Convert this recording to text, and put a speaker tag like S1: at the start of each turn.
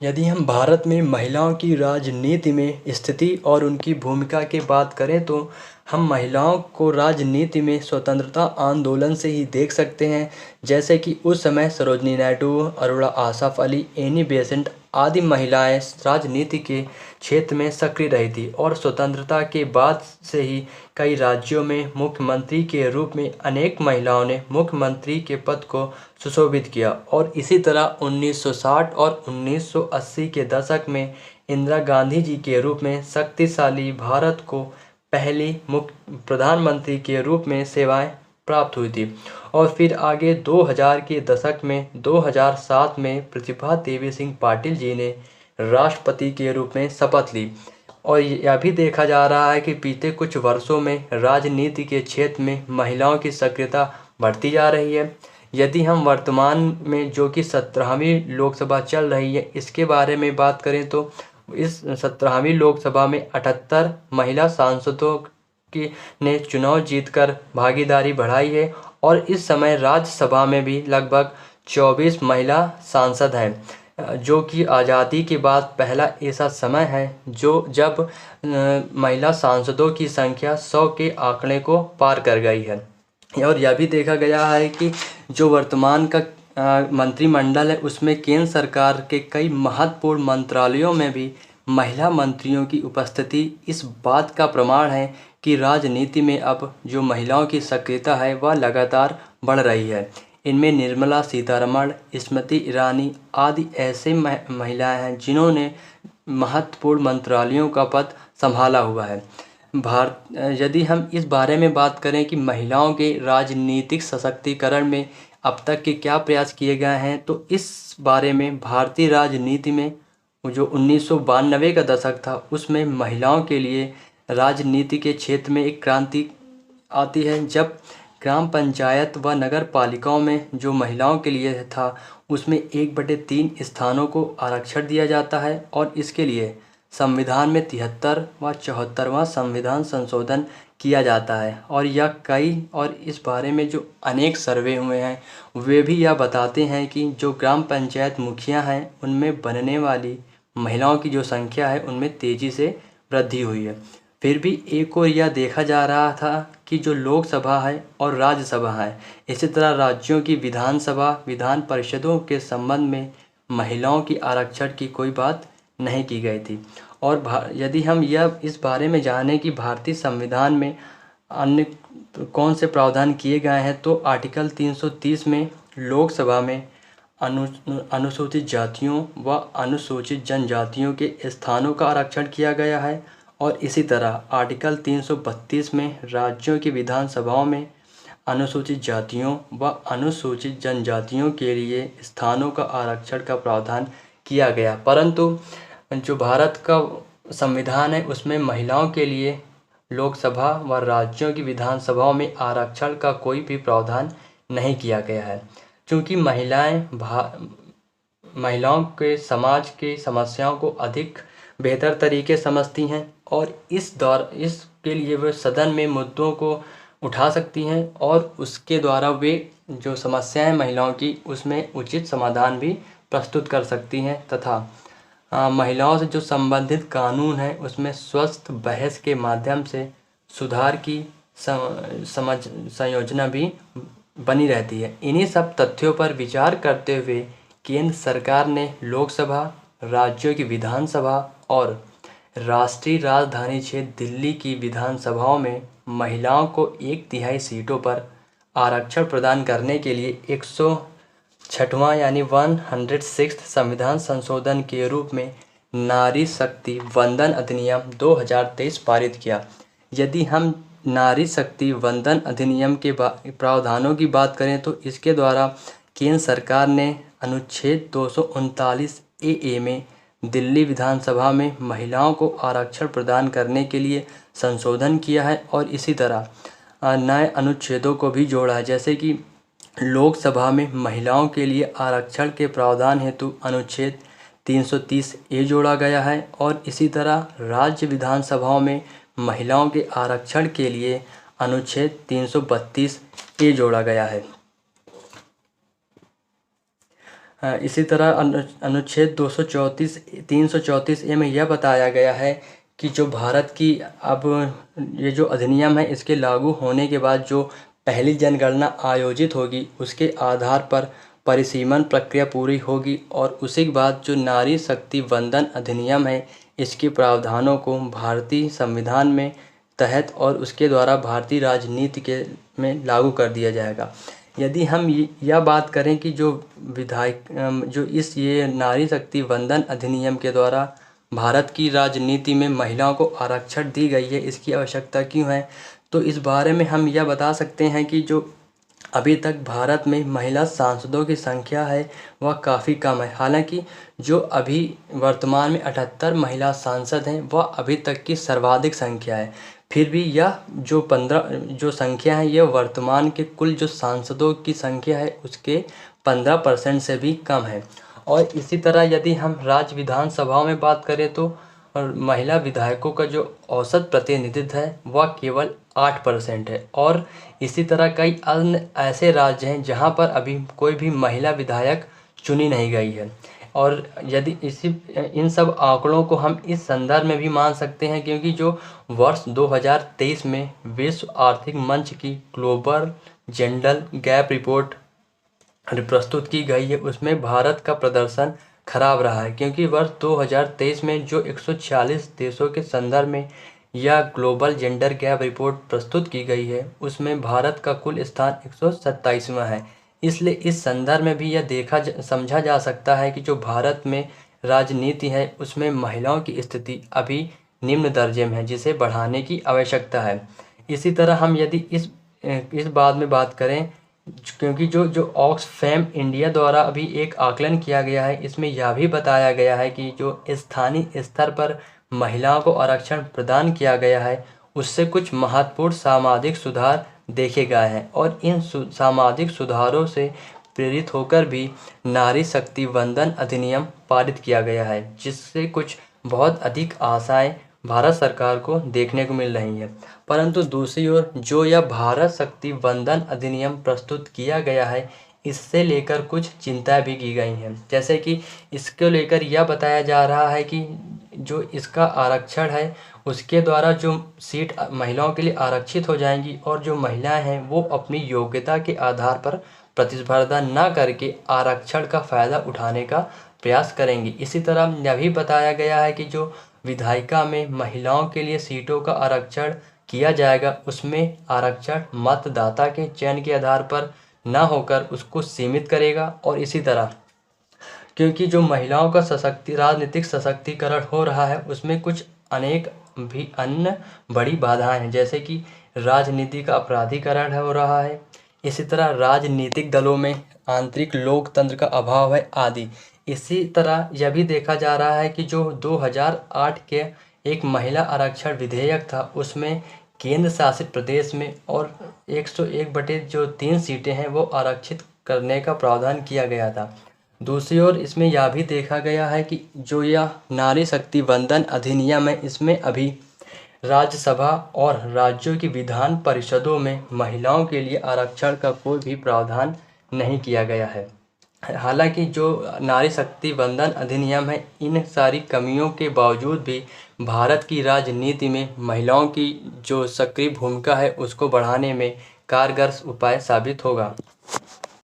S1: यदि हम भारत में महिलाओं की राजनीति में स्थिति और उनकी भूमिका की बात करें तो हम महिलाओं को राजनीति में स्वतंत्रता आंदोलन से ही देख सकते हैं। जैसे कि उस समय सरोजनी नायडू, अरुणा आसफ अली, एनी बेसेंट आदि महिलाएं राजनीति के क्षेत्र में सक्रिय रही थी और स्वतंत्रता के बाद से ही कई राज्यों में मुख्यमंत्री के रूप में अनेक महिलाओं ने मुख्यमंत्री के पद को सुशोभित किया। और इसी तरह 1960 और 1980 के दशक में इंदिरा गांधी जी के रूप में शक्तिशाली भारत को पहली मुख्य प्रधानमंत्री के रूप में सेवाएं प्राप्त हुई थी। और फिर आगे 2000 के दशक में 2007 में प्रतिभा देवी सिंह पाटिल जी ने राष्ट्रपति के रूप में शपथ ली। और यह भी देखा जा रहा है कि बीते कुछ वर्षों में राजनीति के क्षेत्र में महिलाओं की सक्रियता बढ़ती जा रही है। यदि हम वर्तमान में जो कि 17वीं लोकसभा चल रही है इसके बारे में बात करें तो इस 17वीं लोकसभा में 78 महिला सांसदों की ने चुनाव जीतकर भागीदारी बढ़ाई है। और इस समय राज्यसभा में भी लगभग 24 महिला सांसद हैं, जो कि आज़ादी के बाद पहला ऐसा समय है जब महिला सांसदों की संख्या 100 के आंकड़े को पार कर गई है। और यह भी देखा गया है कि जो वर्तमान का मंत्रिमंडल है उसमें केंद्र सरकार के कई महत्वपूर्ण मंत्रालयों में भी महिला मंत्रियों की उपस्थिति इस बात का प्रमाण है कि राजनीति में अब जो महिलाओं की सक्रियता है वह लगातार बढ़ रही है। इनमें निर्मला सीतारमण, स्मृति ईरानी आदि ऐसे महिलाएं हैं जिन्होंने महत्वपूर्ण मंत्रालयों का पद संभाला हुआ है। यदि हम इस बारे में बात करें कि महिलाओं के राजनीतिक सशक्तिकरण में अब तक के क्या प्रयास किए गए हैं तो इस बारे में भारतीय राजनीति में जो 1992 का दशक था उसमें महिलाओं के लिए राजनीति के क्षेत्र में एक क्रांति आती है, जब ग्राम पंचायत व नगर पालिकाओं में जो महिलाओं के लिए था उसमें 1/3 स्थानों को आरक्षण दिया जाता है। और इसके लिए संविधान में 73 व 74वां संविधान संशोधन किया जाता है। और इस बारे में जो अनेक सर्वे हुए हैं वे भी यह बताते हैं कि जो ग्राम पंचायत मुखिया हैं उनमें बनने वाली महिलाओं की जो संख्या है उनमें तेज़ी से वृद्धि हुई है। फिर भी एक और यह देखा जा रहा था कि जो लोकसभा है और राज्यसभा है, इसी तरह राज्यों की विधानसभा विधान परिषदों के संबंध में महिलाओं की आरक्षण की कोई बात नहीं की गई थी। और यदि हम यह इस बारे में जानें कि भारतीय संविधान में अन्य कौन से प्रावधान किए गए हैं तो आर्टिकल 330 में लोकसभा में अनुसूचित जातियों व अनुसूचित जनजातियों के स्थानों का आरक्षण किया गया है। और इसी तरह आर्टिकल 332 में राज्यों की विधानसभाओं में अनुसूचित जातियों व अनुसूचित जनजातियों के लिए स्थानों का आरक्षण का प्रावधान किया गया। परंतु जो भारत का संविधान है उसमें महिलाओं के लिए लोकसभा व राज्यों की विधानसभाओं में आरक्षण का कोई भी प्रावधान नहीं किया गया है, क्योंकि महिलाओं के समाज की समस्याओं को अधिक बेहतर तरीके समझती हैं और इसके लिए वे सदन में मुद्दों को उठा सकती हैं और उसके द्वारा वे जो समस्याएं महिलाओं की उसमें उचित समाधान भी प्रस्तुत कर सकती हैं। तथा महिलाओं से जो संबंधित कानून है उसमें स्वस्थ बहस के माध्यम से सुधार की संयोजना भी बनी रहती है। इन्हीं सब तथ्यों पर विचार करते हुए केंद्र सरकार ने लोकसभा, राज्यों की विधानसभा और राष्ट्रीय राजधानी क्षेत्र दिल्ली की विधानसभाओं में महिलाओं को 1/3 सीटों पर आरक्षण प्रदान करने के लिए 106वां यानी 106th संविधान संशोधन के रूप में नारी शक्ति वंदन अधिनियम 2023 पारित किया। यदि हम नारी शक्ति वंदन अधिनियम के प्रावधानों की बात करें तो इसके द्वारा केंद्र सरकार ने अनुच्छेद 239 ए में दिल्ली विधानसभा में महिलाओं को आरक्षण प्रदान करने के लिए संशोधन किया है। और इसी तरह नए अनुच्छेदों को भी जोड़ा है, जैसे कि लोकसभा में महिलाओं के लिए आरक्षण के प्रावधान हेतु अनुच्छेद 330 ए जोड़ा गया है। और इसी तरह राज्य विधानसभाओं में महिलाओं के आरक्षण के लिए अनुच्छेद 332 ए जोड़ा गया है। इसी तरह अनुच्छेद 334 ए में यह बताया गया है कि जो भारत की अब ये जो अधिनियम है इसके लागू होने के बाद जो पहली जनगणना आयोजित होगी उसके आधार पर परिसीमन प्रक्रिया पूरी होगी और उसी के बाद जो नारी शक्ति वंदन अधिनियम है इसके प्रावधानों को भारतीय संविधान में तहत और उसके द्वारा भारतीय राजनीति के में लागू कर दिया जाएगा। यदि हम यह बात करें कि जो विधायक जो इस ये नारी शक्ति वंदन अधिनियम के द्वारा भारत की राजनीति में महिलाओं को आरक्षण दी गई है, इसकी आवश्यकता क्यों है, तो इस बारे में हम यह बता सकते हैं कि जो अभी तक भारत में महिला सांसदों की संख्या है वह काफ़ी कम है। हालांकि जो अभी वर्तमान में 78 महिला सांसद हैं वह अभी तक की सर्वाधिक संख्या है। फिर भी यह जो 15 जो संख्या है यह वर्तमान के कुल जो सांसदों की संख्या है उसके 15% से भी कम है। और इसी तरह यदि हम राज्य विधानसभाओं में बात करें तो महिला विधायकों का जो औसत प्रतिनिधित्व है वह केवल 8% है। और इसी तरह कई अन्य ऐसे राज्य हैं जहां पर अभी कोई भी महिला विधायक चुनी नहीं गई है। और यदि इन सब आंकड़ों को हम इस संदर्भ में भी मान सकते हैं क्योंकि जो वर्ष 2023 में विश्व आर्थिक मंच की ग्लोबल जेंडर गैप रिपोर्ट प्रस्तुत की गई है उसमें भारत का प्रदर्शन खराब रहा है, क्योंकि वर्ष 2023 में जो 146 देशों के संदर्भ में यह ग्लोबल जेंडर गैप रिपोर्ट प्रस्तुत की गई है उसमें भारत का कुल स्थान 127वां है। इसलिए इस संदर्भ में भी यह समझा जा सकता है कि जो भारत में राजनीति है उसमें महिलाओं की स्थिति अभी निम्न दर्जे में है जिसे बढ़ाने की आवश्यकता है। इसी तरह हम यदि इस बात में बात करें क्योंकि जो ऑक्सफैम इंडिया द्वारा अभी एक आकलन किया गया है इसमें यह भी बताया गया है कि जो स्थानीय स्तर पर महिलाओं को आरक्षण प्रदान किया गया है उससे कुछ महत्वपूर्ण सामाजिक सुधार देखे गए हैं और इन सामाजिक सुधारों से प्रेरित होकर भी नारी शक्ति वंदन अधिनियम पारित किया गया है जिससे कुछ बहुत अधिक आशाएं भारत सरकार को देखने को मिल रही है। परंतु दूसरी ओर जो यह भारत शक्ति वंदन अधिनियम प्रस्तुत किया गया है इससे लेकर कुछ चिंता भी की गई हैं, जैसे कि इसको लेकर यह बताया जा रहा है कि जो इसका आरक्षण है उसके द्वारा जो सीट महिलाओं के लिए आरक्षित हो जाएंगी और जो महिलाएं हैं वो अपनी योग्यता के आधार पर प्रतिस्पर्धा न करके आरक्षण का फ़ायदा उठाने का प्रयास करेंगी। इसी तरह यह भी बताया गया है कि जो विधायिका में महिलाओं के लिए सीटों का आरक्षण किया जाएगा उसमें आरक्षण मतदाता के चयन के आधार पर न होकर उसको सीमित करेगा। और इसी तरह क्योंकि जो महिलाओं का राजनीतिक सशक्तिकरण हो रहा है उसमें कुछ अनेक भी अन्य बड़ी बाधाएं हैं, जैसे कि राजनीति का अपराधीकरण हो रहा है, इसी तरह राजनीतिक दलों में आंतरिक लोकतंत्र का अभाव है आदि। इसी तरह यह भी देखा जा रहा है कि जो 2008 के एक महिला आरक्षण विधेयक था उसमें केंद्र शासित प्रदेश में और 101/3 सीटें हैं वो आरक्षित करने का प्रावधान किया गया था। दूसरी ओर इसमें यह भी देखा गया है कि जो यह नारी शक्ति वंदन अधिनियम है इसमें अभी राज्यसभा और राज्यों की विधान परिषदों में महिलाओं के लिए आरक्षण का कोई भी प्रावधान नहीं किया गया है। हालांकि जो नारी शक्ति वंदन अधिनियम है इन सारी कमियों के बावजूद भी भारत की राजनीति में महिलाओं की जो सक्रिय भूमिका है उसको बढ़ाने में कारगर उपाय साबित होगा।